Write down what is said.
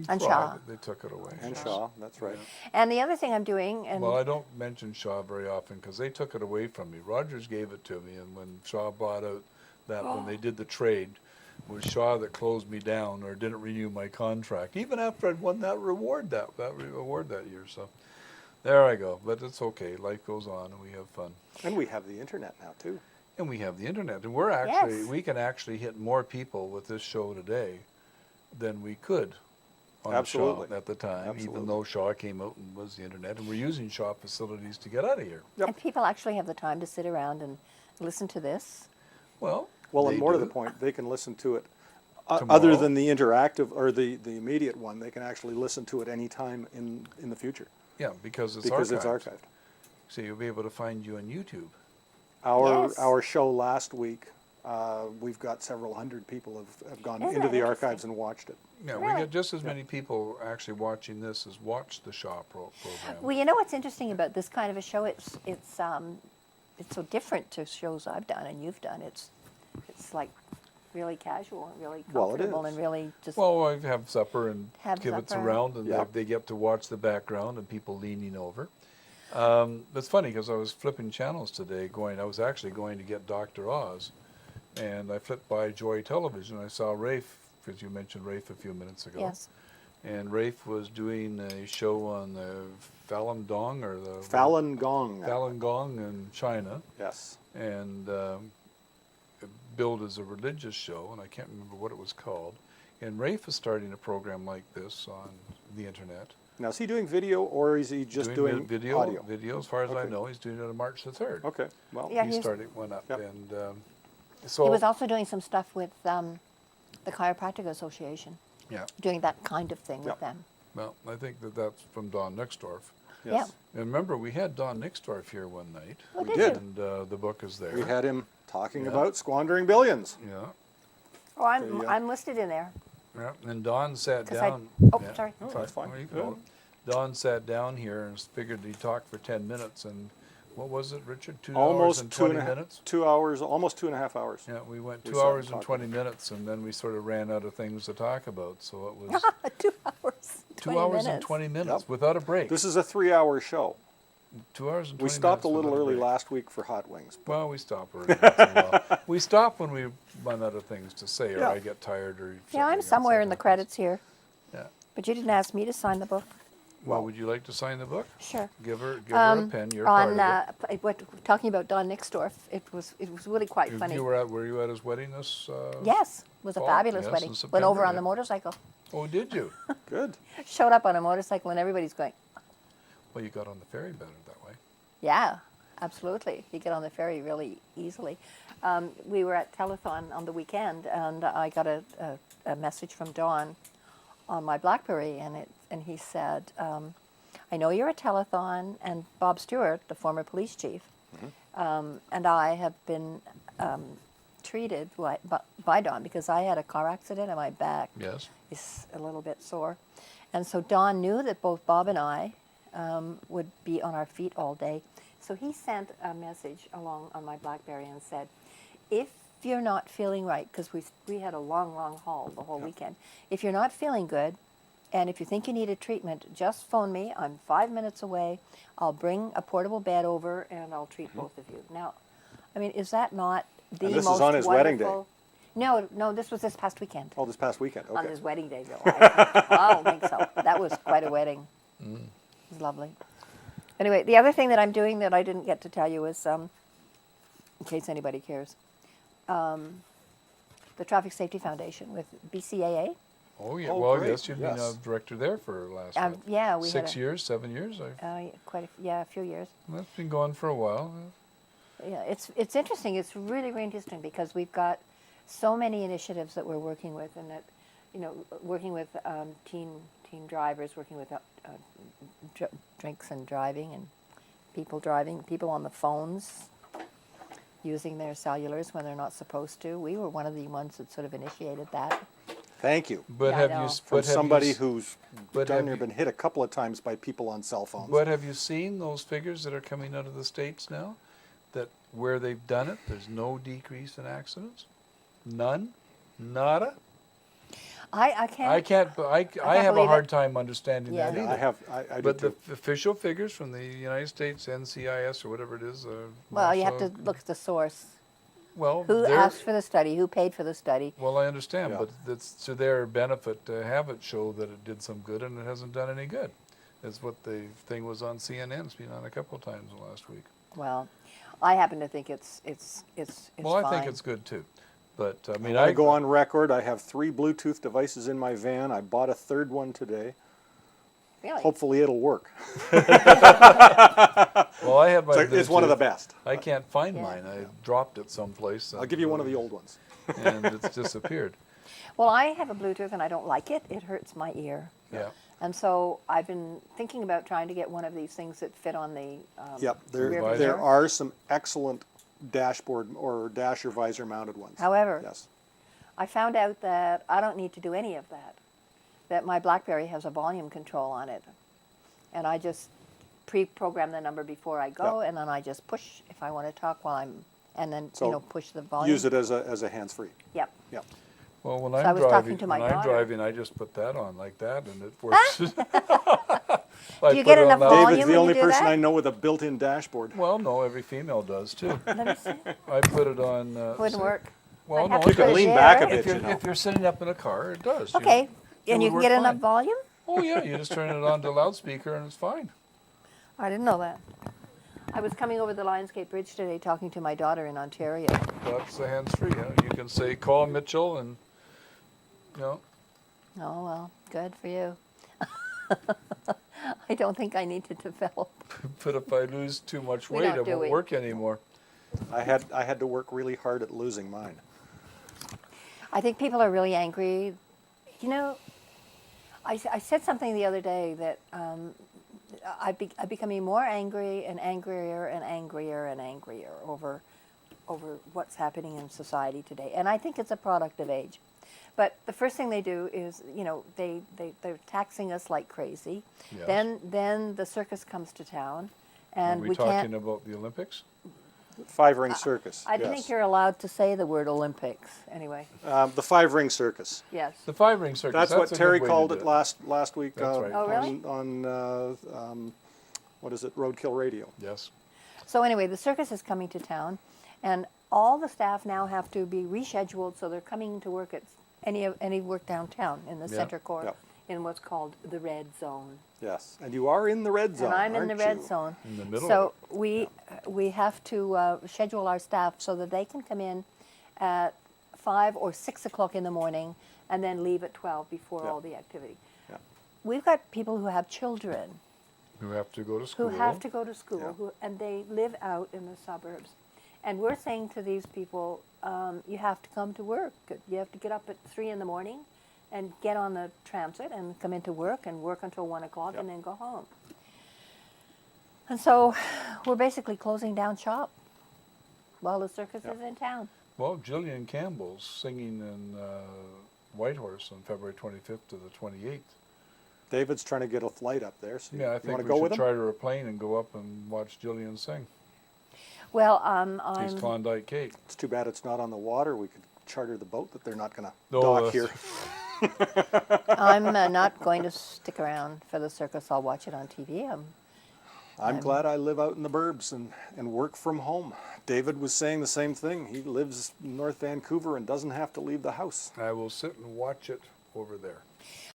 And Shaw. They took it away. And Shaw, that's right. And the other thing I'm doing, and Well, I don't mention Shaw very often because they took it away from me. Rogers gave it to me, and when Shaw bought out that, when they did the trade, it was Shaw that closed me down or didn't renew my contract, even after I'd won that award that year. So there I go. But it's okay. Life goes on, and we have fun. And we have the internet now, too. And we have the internet, and we're actually Yes. we can actually hit more people with this show today than we could on Absolutely. Shaw at the time, Absolutely. even though Shaw came out and was the internet, and we're using Shaw facilities to get out of here. Yep. and people actually have the time to sit around and listen to this. Well, Well, they and more to do. the point, they can listen to it other Tomorrow. than the interactive or the immediate one. They can actually listen to it any time in the future Yeah, because it's because archived. it's archived. So you'll be able to find you on YouTube. Yes. Our show last week, we've got several hundred people have gone Isn't into that the archives interesting? Mm. and watched it. Yeah, we Really? get just as many people actually watching this as watch the Shaw program. Well, you know what's interesting about this kind of a show? It's so different to shows I've done and you've done. It's like really casual and really Well, it comfortable is. and really just. Well, I have supper and Have kibitz supper. around, and Yeah. they get to watch the background and people leaning over. It's funny because I was flipping channels today. I was actually going to get Dr. Oz, and I flipped by Joy Television. I saw Rafe, because you mentioned Rafe a few minutes ago. Yes. And Rafe was doing a show on the Falun Gong or the Falun Gong. Falun Gong in China, Yes. and billed as a religious show, and I can't remember what it was called. And Rafe is starting a program like this on the internet. Now, is he doing video or is he just doing video? audio? Video, as far as I Okay. know, he's doing it on March the 3rd. Okay. Well, Yeah, He he's- started one up, Yep. and so He was also doing some stuff with the Chiropractic Association, yeah. doing that kind of thing Yep. with them. Well, I think that's from Don Nixdorf. yes. And remember, we had Don Nixdorf here one night, Oh, We did did. you? and the book is there. We had him talking Yeah. about squandering billions. Yeah, Oh, I'm The, I'm listed in there. yeah. And Don sat 'Cause I- down. oh, yeah. sorry. Oh, that's fine. Oh, you Good. go. Don sat down here and figured he'd talk for 10 minutes, and what was it, Richard? 2 hours Almost and two 20 and a half. minutes? 2 hours, almost 2.5 hours. Yeah, we went We 2 sat hours and and talked 20 minutes, and then we sort of ran out of things to talk about. So it was 2 hours. 2 20 hours minutes. and 20 minutes Yep. without a break. This is a 3-hour show. 2 hours and 20 We stopped a minutes little without early break. last week for hot wings. Well, we stop early. once in a while. We stop when we run out of things to say, or Yeah. I get tired, or Yeah, something I'm else somewhere that in the happens. credits here, Yeah. but you didn't ask me to sign the book. Well, would you like to sign the book? Sure. Give her a pen. You're part of it. Talking about Don Nixdorf, it was really quite If funny. you were you at his wedding this? Yes, it was a fall? fabulous Yes, wedding. in Went over September, on the yeah. motorcycle. Oh, did you? Good. Showed up on a motorcycle and everybody's going, Well, you got on the ferry better that way. yeah, absolutely. You get on the ferry really easily. We were at Telethon on the weekend and I got a message from Don on my BlackBerry and he said, I know you're at Telethon, and Bob Stewart, the former police chief, and I have been treated by Don because I had a car accident and my back Yes. is a little bit sore. And so Don knew that both Bob and I would be on our feet all day. So he sent a message along on my BlackBerry and said, if you're not feeling right, because we had a long, long haul the whole weekend, if you're not feeling good, and if you think you need a treatment, just phone me. I'm 5 minutes away. I'll bring a portable bed over, and I'll treat both of you. Now, I mean, is that not the And this is most on his wedding day? wonderful- No, this was this past weekend. Oh, this past weekend. On Okay. his wedding day, though. I don't think so. That was quite a wedding. It was lovely. Anyway, the other thing that I'm doing that I didn't get to tell you is, in case anybody cares, the Traffic Safety Foundation with BCAA. Oh, yeah. Oh, Well, great. yes, you've been Yes. a director there for last Yeah, we 6 had years, 7 years. a few years. That's been going for a while. Yeah, it's interesting. It's really, really interesting because we've got so many initiatives that we're working with, and that, working with teen drivers, working with drinks and driving, and people on the phones, using their cellulars when they're not supposed to. We were one of the ones that sort of initiated that. Thank you. But Yeah, I have know. you? From But have somebody you, who's but darn have near you- been hit a couple of times by people on cell phones. But have you seen those figures that are coming out of the States now? That where they've done it, there's no decrease in accidents? None? Nada? I can't. I have a believe hard it. time understanding Yeah. that Yeah, either. I do But the too. official figures from the United States NCIS or whatever it is. Well, you have to National- look at the source. Well, Who they're- asked for the study? Who paid for the study? Well, I understand, Yeah. but it's to their benefit to have it show that it did some good, and it hasn't done any good. That's what the thing was on CNN. It's been on a couple of times last week. Well, I happen to think it's Well, I fine. think it's good too, but I mean, I go on record. I have 3 Bluetooth devices in my van. I bought a 3rd one today. Really? Hopefully it'll work. Well, I have my. It's one of the best. I can't find Yeah. mine. I dropped it someplace. I'll give you one of the old ones. And it's disappeared. Well, I have a Bluetooth and I don't like it. It hurts my ear. Yeah. And so I've been thinking about trying to get one of these things that fit on the Yep, rear visor. there visor. are some excellent dashboard or dasher visor mounted ones. However, Yes. I found out that I don't need to do any of that. That my BlackBerry has a volume control on it. And I just pre-program the number before I go, Yep. and then I just push if I want to talk while I'm, and then, So push the volume. Use it as a hands-free. Yep. Yep. Well, when So I I'm was talking driving, to my when I'm daughter. driving, I just put that on like that, and it works. Do you get enough loud. volume? David's the when only you do person that? I know with a built-in dashboard. Well, no, every female does too. Let me see. I put it on. Wouldn't say- work. Well, I'd no, have to it put does. it Lean there, back a right? bit. If you're you know. if you're sitting up in a car, it does. Okay. It And you would can get work enough fine. volume? Oh yeah, you just turn it on to loudspeaker and it's fine. I didn't know that. I was coming over the Lionsgate Bridge today talking to my daughter in Ontario. That's the hands-free. You can say call Mitchell, and Oh, well, good for you. I don't think I need to develop. but if I lose too much We weight, don't it do won't it. work anymore. I had to work really hard at losing mine. I think people are really angry. You know, I said something the other day that I'm becoming more angry and angrier and angrier and angrier over what's happening in society today. And I think it's a product of age. But the first thing they do is, they're taxing us like crazy. Yes. Then the circus comes to town, Are and we we talking can't. about the Olympics? 5-ring circus. I don't yes. think you're allowed to say the word Olympics. Anyway, The 5-ring circus. yes. The 5-ring circus. That's what a good Terry way to called do it last week. That's right. Oh, really? On what is it? Roadkill Radio. Yes. So anyway, the circus is coming to town, and all the staff now have to be rescheduled, so they're coming to work at any work downtown in the Yeah. center core, Yep. in what's called the red zone. Yes, and you are in the red zone. And I'm in the aren't red you? zone. In the middle So of we have to schedule our staff so that they can come in at 5 or 6 o'clock in the morning and then leave at 12 before Yeah. all the activity. Yeah. We've got people who have children Who have to go to who school. have to go to school, Yeah. and they live out in the suburbs. And we're saying to these people, you have to come to work. You have to get up at 3 in the morning and get on the transit and come into work and work until 1 o'clock Yep. and then go home. And so we're basically closing down shop while the circus Yep. is in town. Well, Gillian Campbell's singing in Whitehorse on February 25th to the 28th. David's trying to get a flight up there. So Yeah, I you think want we to go with should him? charter a plane and go up and watch Gillian sing. Well, He's I'm Klondike Kate. It's too bad it's not on the water. We could charter the boat that they're not going to No, dock here. I'm not going to stick around for the circus. I'll watch it on TV. I'm glad I live out in the burbs and work from home. David was saying the same thing. He lives in North Vancouver and doesn't have to leave the house. I will sit and watch it over there.